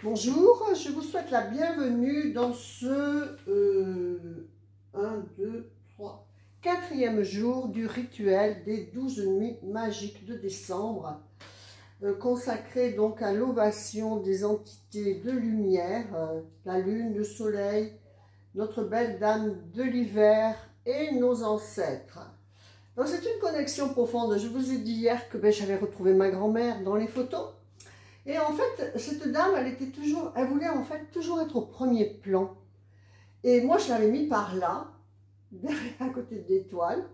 Bonjour, je vous souhaite la bienvenue dans ce 4e jour du rituel des 12 nuits magiques de décembre, consacré donc à l'ovation des entités de lumière, la lune, le soleil, notre belle dame de l'hiver et nos ancêtres. Donc c'est une connexion profonde. Je vous ai dit hier que j'avais retrouvé ma grand-mère dans les photos. Et en fait, cette dame, elle voulait en fait toujours être au premier plan. Et moi, je l'avais mis par là, derrière, à côté de l'étoile.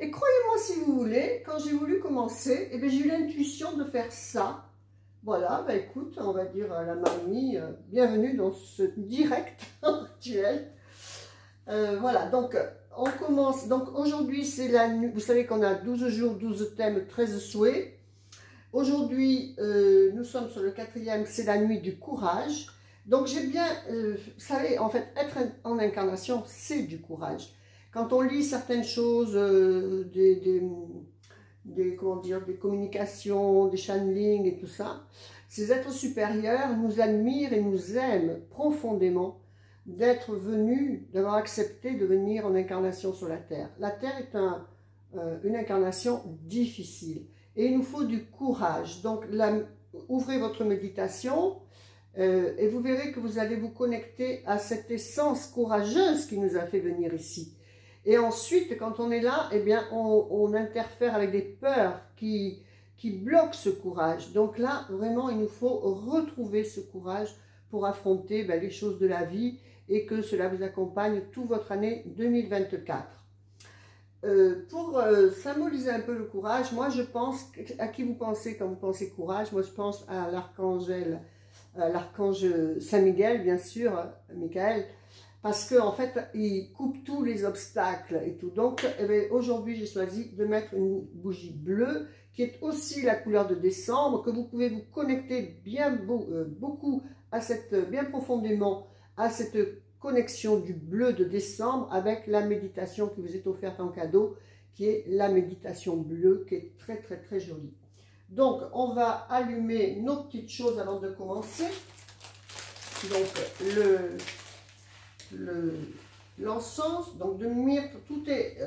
Et croyez-moi si vous voulez, quand j'ai voulu commencer, j'ai eu l'intuition de faire ça. Voilà, écoute, on va dire à la mamie, bienvenue dans ce direct rituel. Voilà, donc on commence. Donc aujourd'hui, c'est la nuit. Vous savez qu'on a 12 jours, 12 thèmes, 13 souhaits. Aujourd'hui, nous sommes sur le 4e, c'est la nuit du courage. Donc j'ai bien, vous savez, en fait, être en incarnation, c'est du courage. Quand on lit certaines choses, comment dire, des communications, des channelings et tout ça, ces êtres supérieurs nous admirent et nous aiment profondément d'être venus, d'avoir accepté de venir en incarnation sur la Terre. La Terre est une incarnation difficile. Et il nous faut du courage. Donc, ouvrez votre méditation et vous verrez que vous allez vous connecter à cette essence courageuse qui nous a fait venir ici. Et ensuite, quand on est là, on interfère avec des peurs qui bloquent ce courage. Donc là, vraiment, il nous faut retrouver ce courage pour affronter les choses de la vie et que cela vous accompagne toute votre année 2024. Pour symboliser un peu le courage, moi je pense, à qui vous pensez quand vous pensez courage? Moi je pense à l'archange Saint Miguel, bien sûr, Michael, parce qu'en fait il coupe tous les obstacles et tout. Donc aujourd'hui j'ai choisi de mettre une bougie bleue qui est aussi la couleur de décembre, que vous pouvez vous connecter bien beaucoup à bien profondément à cette connexion du bleu de décembre avec la méditation qui vous est offerte en cadeau, qui est la méditation bleue, qui est très très très jolie. Donc on va allumer nos petites choses avant de commencer. Donc l'encens, donc de myrte,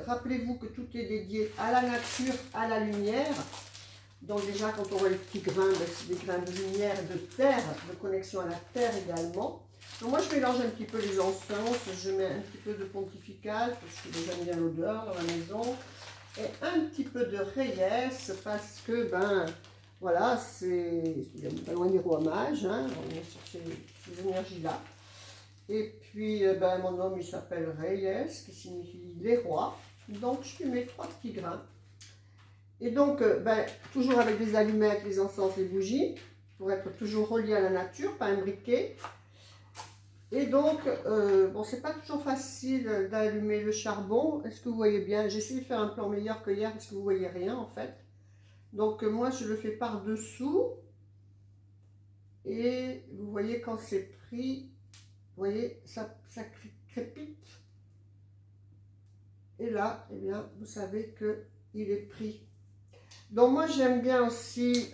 rappelez-vous que tout est dédié à la nature, à la lumière. Donc déjà quand on voit les petits grains, c'est des grains de lumière, de terre, de connexion à la terre également. Donc moi je mélange un petit peu les encens, je mets un petit peu de pontifical, parce que j'aime bien l'odeur dans la maison, et un petit peu de reyes, parce que voilà, c'est pas loin des rois mages, hein, on est sur ces énergies-là. Et puis mon homme il s'appelle Reyes, qui signifie les rois, donc je lui mets 3 petits grains. Et donc toujours avec des allumettes, les encens, les bougies, pour être toujours relié à la nature, pas imbriqué. Et donc, bon, c'est pas toujours facile d'allumer le charbon. Est-ce que vous voyez bien? J'ai essayé de faire un plan meilleur que hier parce que vous voyez rien en fait. Donc, moi, je le fais par-dessous. Et vous voyez quand c'est pris, vous voyez, ça crépite. Et là, vous savez qu'il est pris. Donc, moi, j'aime bien aussi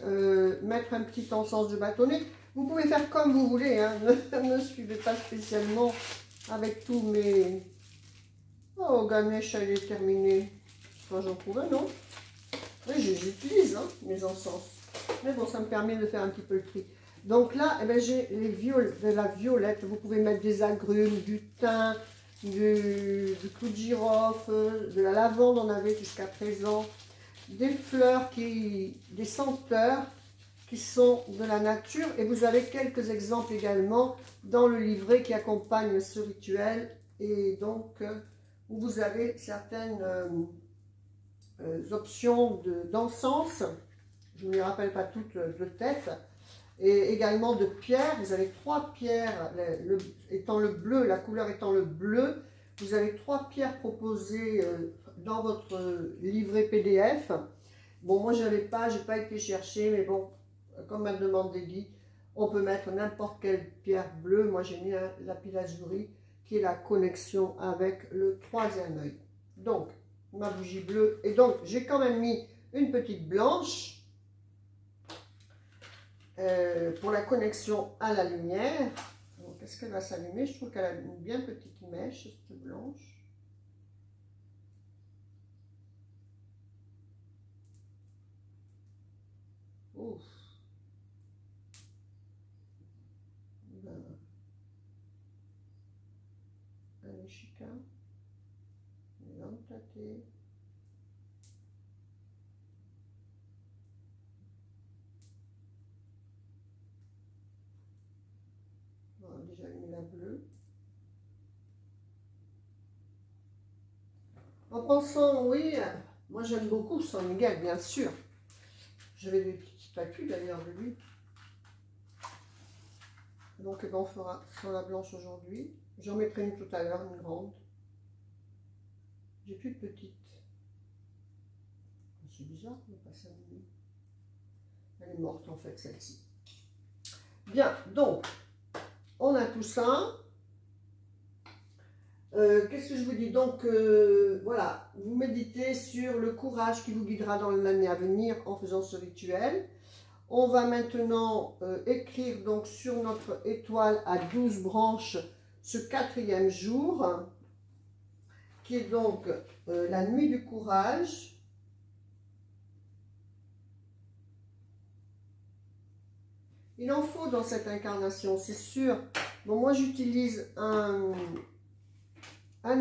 mettre un petit encens de bâtonnet. Vous pouvez faire comme vous voulez, hein. Ne me suivez pas spécialement avec tous mes... Oh, Ganesh, elle est terminée. Enfin, j'en trouve un, non? Oui, j'utilise mes encens. Mais bon, ça me permet de faire un petit peu le tri. Donc là, j'ai de la violette. Vous pouvez mettre des agrumes, du thym, du clou de girofle, de la lavande, on avait jusqu'à présent. Des fleurs, des senteurs qui sont de la nature, et vous avez quelques exemples également dans le livret qui accompagne ce rituel, et donc où vous avez certaines options d'encens, je ne me rappelle pas toutes de tête, et également de pierres. Vous avez 3 pierres, étant le bleu, la couleur étant le bleu, vous avez 3 pierres proposées dans votre livret PDF. Bon, moi, j'ai pas été chercher, mais bon, comme ma demande dit, on peut mettre n'importe quelle pierre bleue. Moi, j'ai mis un lapis lazuli, qui est la connexion avec le 3e œil. Donc, ma bougie bleue. Et donc, j'ai quand même mis une petite blanche. pour la connexion à la lumière. Est-ce qu'elle va s'allumer? Je trouve qu'elle a une bien petite mèche, cette blanche. Ouf. Un échica. Une lampe tâtée. On a déjà mis la bleue. En pensant, oui, moi j'aime beaucoup San Miguel, bien sûr. J'avais des petites statues d'ailleurs de lui. Donc eh ben, on fera sur la blanche aujourd'hui. J'en mettrai une tout à l'heure, une grande. J'ai plus de petite. C'est bizarre, mais pas s'allumer. Elle est morte en fait, celle-ci. Bien, donc, on a tout ça. Qu'est-ce que je vous dis? Donc, voilà, vous méditez sur le courage qui vous guidera dans l'année à venir en faisant ce rituel. On va maintenant écrire donc sur notre étoile à 12 branches ce 4e jour, qui est donc la nuit du courage. Il en faut dans cette incarnation, c'est sûr. Bon, moi j'utilise un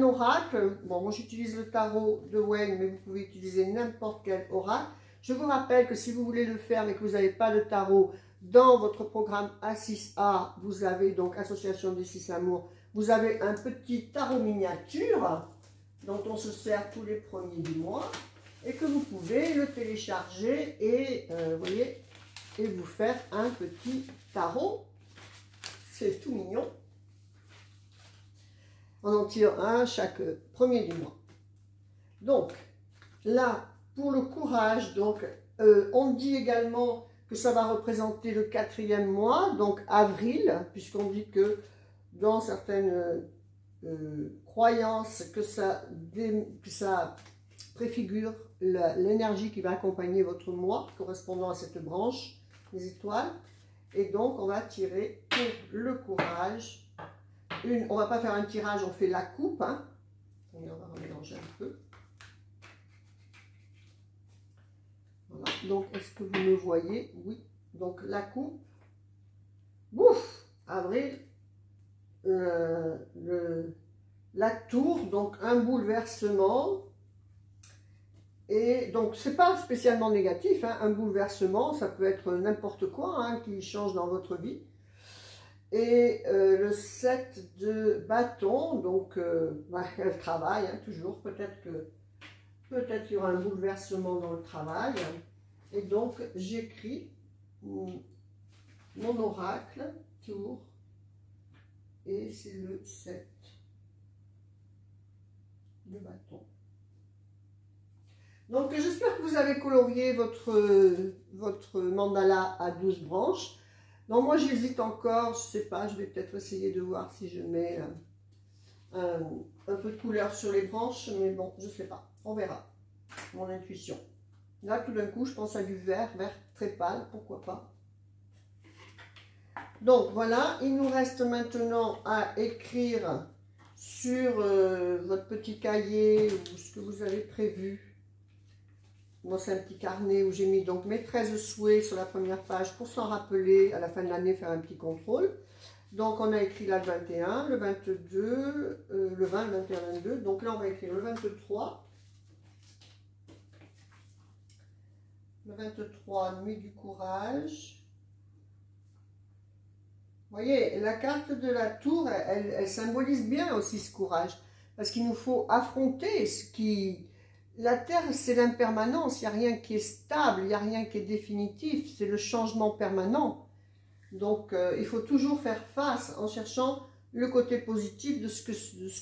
oracle. Bon, moi j'utilise le tarot de Wayne, mais vous pouvez utiliser n'importe quel oracle. Je vous rappelle que si vous voulez le faire, mais que vous n'avez pas de tarot, dans votre programme A6A, vous avez donc Association des 6 Amours, vous avez un petit tarot miniature dont on se sert tous les premiers du mois et que vous pouvez le télécharger et, vous voyez, et vous faire un petit tarot. C'est tout mignon. On en tire un chaque premier du mois. Donc, là, pour le courage, donc, on dit également que ça va représenter le 4e mois, donc avril, puisqu'on dit que dans certaines croyances, que ça préfigure l'énergie qui va accompagner votre mois, correspondant à cette branche, les étoiles. Et donc, on va tirer pour le courage. On ne va pas faire un tirage, on fait la coupe. Hein. On va mélanger un peu. Voilà. Donc, est-ce que vous me voyez? Oui. Donc, la coupe. Bouf! Avril. La tour, donc un bouleversement. Et donc, c'est pas spécialement négatif. Hein. Un bouleversement, ça peut être n'importe quoi hein, qui change dans votre vie. Et le 7 de bâton, donc elle travaille hein, toujours, peut-être qu'il y aura un bouleversement dans le travail. Et donc j'écris mon oracle, tour, et c'est le 7 de bâton. Donc j'espère que vous avez colorié votre mandala à 12 branches. Non, moi j'hésite encore, je sais pas, je vais peut-être essayer de voir si je mets un peu de couleur sur les branches, mais bon, je sais pas, on verra, mon intuition. Là, tout d'un coup, je pense à du vert très pâle, pourquoi pas. Donc voilà, il nous reste maintenant à écrire sur votre petit cahier ou ce que vous avez prévu. Moi, c'est un petit carnet où j'ai mis donc mes 13 souhaits sur la première page pour s'en rappeler à la fin de l'année, faire un petit contrôle. Donc, on a écrit là le 21, le 22, le 20, le 21, le 22. Donc là, on va écrire le 23. Le 23, nuit du courage. Vous voyez, la carte de la tour, elle symbolise bien aussi ce courage. Parce qu'il nous faut affronter ce qui... La Terre, c'est l'impermanence, il n'y a rien qui est stable, il n'y a rien qui est définitif, c'est le changement permanent. Donc, il faut toujours faire face en cherchant le côté positif de ce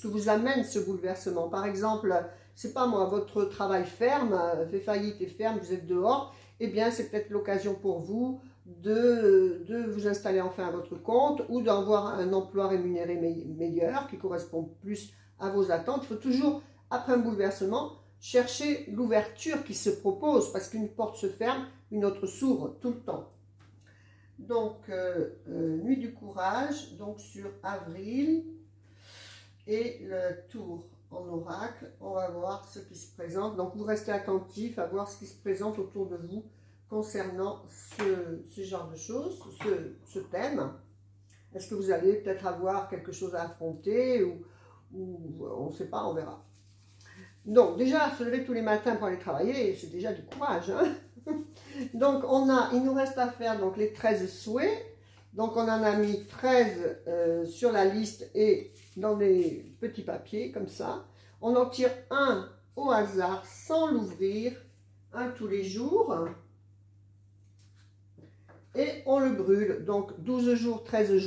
que vous amène ce bouleversement. Par exemple, c'est pas moi, votre travail ferme, fait faillite et ferme, vous êtes dehors, eh bien, c'est peut-être l'occasion pour vous de vous installer enfin à votre compte ou d'avoir un emploi rémunéré meilleur qui correspond plus à vos attentes. Il faut toujours, après un bouleversement, chercher l'ouverture qui se propose, parce qu'une porte se ferme, une autre s'ouvre tout le temps. Donc, Nuit du courage, donc sur avril, et le tour en oracle. On va voir ce qui se présente. Donc, vous restez attentif à voir ce qui se présente autour de vous concernant ce genre de choses, ce thème. Est-ce que vous allez peut-être avoir quelque chose à affronter ou on ne sait pas, on verra. Donc, déjà, se lever tous les matins pour aller travailler, c'est déjà du courage, hein. Donc, il nous reste à faire donc, les 13 souhaits. Donc, on en a mis 13 sur la liste et dans des petits papiers, comme ça. On en tire un au hasard, sans l'ouvrir, un tous les jours. Et on le brûle. Donc, 12 jours, 13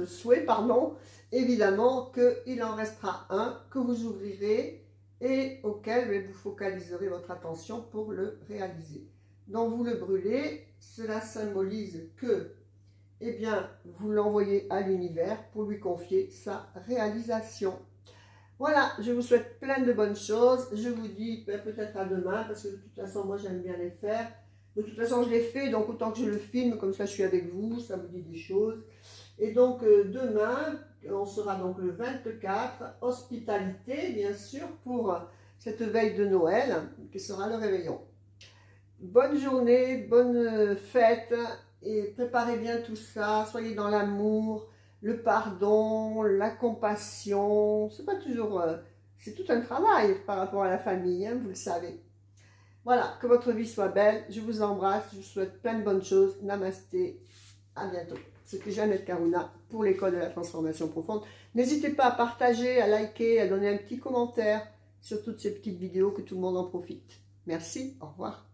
souhaits, pardon. Évidemment qu'il en restera un que vous ouvrirez et auquel vous focaliserez votre attention pour le réaliser. Donc, vous le brûlez. Cela symbolise que, eh bien, vous l'envoyez à l'univers pour lui confier sa réalisation. Voilà, je vous souhaite plein de bonnes choses. Je vous dis peut-être à demain, parce que de toute façon, moi, j'aime bien les faire. De toute façon, je l'ai fait, donc autant que je le filme, comme ça, je suis avec vous, ça vous dit des choses. Et donc, demain, on sera donc le 24, hospitalité, bien sûr, pour cette veille de Noël, qui sera le réveillon. Bonne journée, bonne fête, et préparez bien tout ça, soyez dans l'amour, le pardon, la compassion. C'est pas toujours... c'est tout un travail par rapport à la famille, hein, vous le savez. Voilà, que votre vie soit belle. Je vous embrasse, je vous souhaite plein de bonnes choses. Namasté, à bientôt. C'était Jeannette Karuna pour l'école de la transformation profonde. N'hésitez pas à partager, à liker, à donner un petit commentaire sur toutes ces petites vidéos, que tout le monde en profite. Merci, au revoir.